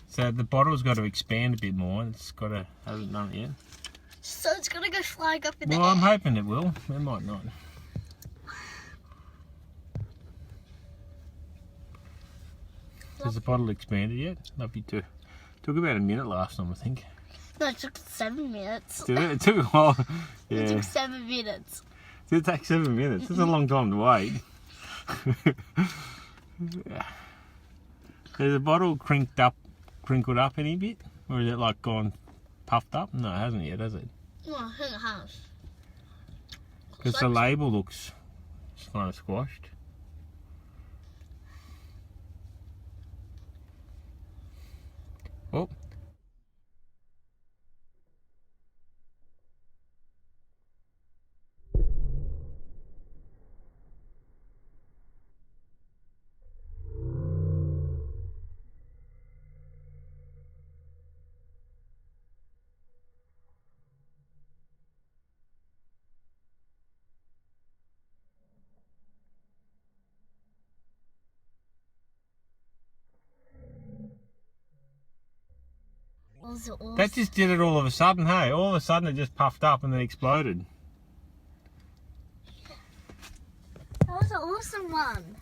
So the bottle's got to expand a bit more. It's got to, hasn't done it yet. So it's gonna go flying up in the air. Well, I'm hoping it will. It might not. Has the bottle expanded yet? Love you too. Took about a minute last time, I think. No, it took 7 minutes. Did it? It took a while. Yeah. It took 7 minutes. Did it take 7 minutes? That's a long time to wait. Has the bottle crinkled up any bit? Or is it like gone puffed up? No, it hasn't yet, has it? No, I think it has. Because the label looks kind of squashed. Oh. That just did it all of a sudden, hey? All of a sudden it just puffed up and then exploded. That was an awesome one.